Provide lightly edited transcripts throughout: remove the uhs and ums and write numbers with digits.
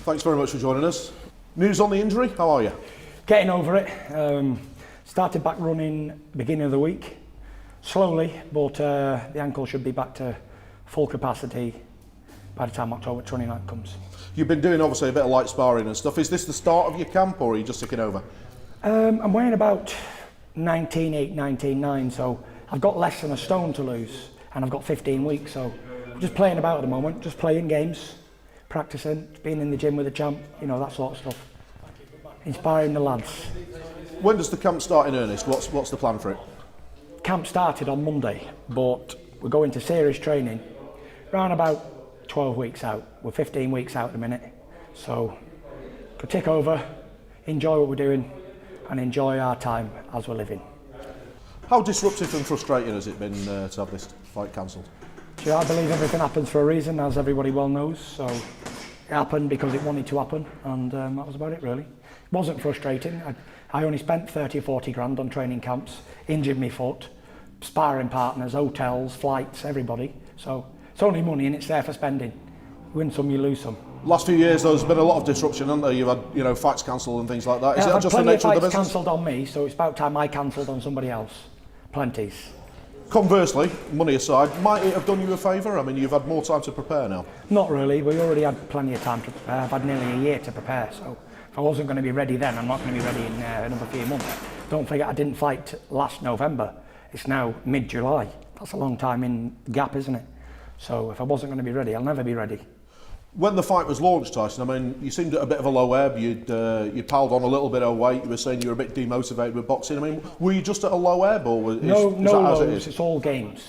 Thanks very much for joining us. News on the injury, how are you? Getting over it. Started back running beginning of the week, slowly, but the ankle should be back to full capacity by the time October 29th comes. You've been doing obviously a bit of light sparring and stuff. Is this the start of your camp or are you just ticking over? I'm weighing about 19.8, 19.9, so I've got less than a stone to lose and I've got 15 weeks, so I'm just playing about at the moment, just playing games, practicing, being in the gym with the champ, you know, that sort of stuff. Inspiring the lads. When does the camp start in earnest? What's the plan for it? Camp started on Monday, but we're going to serious training around about 12 weeks out. We're 15 weeks out at the minute, so could tick over, enjoy what we're doing and enjoy our time as we're living. How disruptive and frustrating has it been to have this fight cancelled? I believe everything happens for a reason, as everybody well knows, so it happened because it wanted to happen, and that was about it really. It wasn't frustrating. I only spent 30 or 40 grand on training camps, injured my foot, sparring partners, hotels, flights, everybody, so it's only money and it's there for spending. You win some, you lose some. Last few years there's been a lot of disruption, hasn't there? You've had, you know, fights cancelled and things like that. Is I've it had just the plenty nature of the fights business? cancelled on me, so it's about time I cancelled on somebody else. Plenties. Conversely, money aside, might it have done you a favour? I mean, you've had more time to prepare now. Not really, we already had plenty of time to prepare. I've had nearly a year to prepare, so if I wasn't going to be ready then, I'm not going to be ready in another few months. Don't forget I didn't fight last November. It's now mid-July. That's a long time in gap, isn't it? So if I wasn't going to be ready, I'll never be ready. When the fight was launched, Tyson, I mean, you seemed at a bit of a low ebb. You piled on a little bit of weight. You were saying you were a bit demotivated with boxing. I mean, were you just at a low ebb, or is no that lows, as it is? it's all games.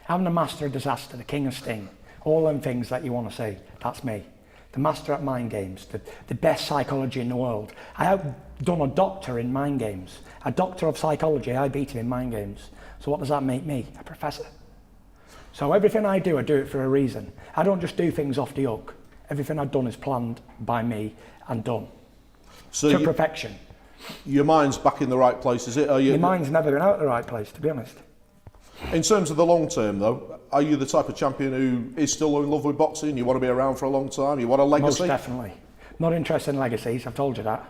I'm the master of disaster, the king of sting. All them things that you want to say, that's me. The master at mind games, the best psychology in the world. I have done a doctor in mind games. A doctor of psychology, I beat him in mind games. So what does that make me? A professor. So everything I do it for a reason. I don't just do things off the hook. Everything I've done is planned by me and done to perfection. Your mind's back in the right place, is it? Your mind's never been out of the right place, to be honest. In terms of the long term, though, are you the type of champion who is still in love with boxing? You want to be around for a long time? You want a legacy? Most definitely. Not interested in legacies, I've told you that.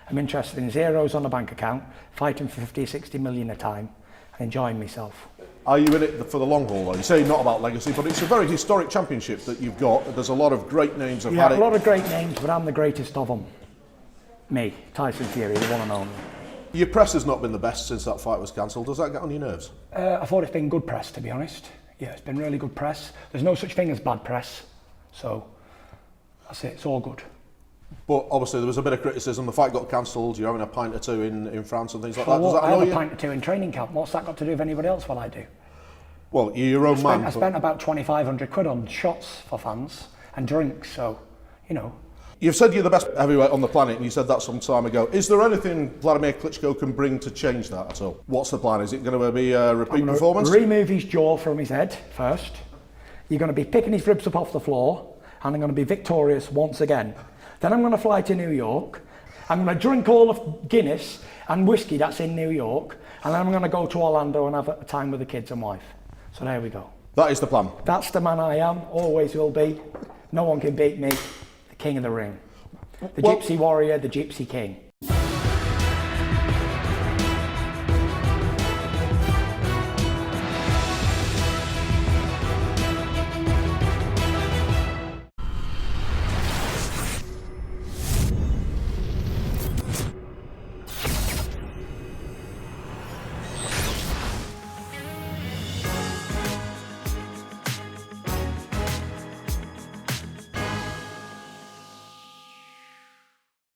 I'm interested in zeros on the bank account, fighting for 50 or 60 million a time, and enjoying myself. Are you in it for the long haul, though? You say not about legacy, but it's a very historic championship that you've got. There's a lot of great names have had it. Yeah, a lot of great names, but I'm the greatest of them. Me, Tyson Fury, the one and only. Your press has not been the best since that fight was cancelled. Does that get on your nerves? I thought it's been good press, to be honest. Yeah, it's been really good press. There's no such thing as bad press, so that's it, it's all good. But obviously there was a bit of criticism. The fight got cancelled. You're having a pint or two in France and things like that. Does that annoy I have you? a pint or two in training camp. What's that got to do with anybody else? What I do? Well, you're your own man. I spent about 2,500 quid on shots for fans and drinks. So, you know. You've said you're the best heavyweight on the planet, and you said that some time ago. Is there anything Vladimir Klitschko can bring to change that at all? What's the plan? Is it going to be a repeat performance? Remove his jaw from his head first. You're going to be picking his ribs up off the floor, and I'm going to be victorious once again. Then I'm going to fly to New York. I'm going to drink all of Guinness and whiskey that's in New York, and then I'm going to go to Orlando and have a time with the kids and wife. So there we go. That is the plan. That's the man I am, always will be. No one can beat me, the king of the ring. The gypsy warrior, the gypsy king.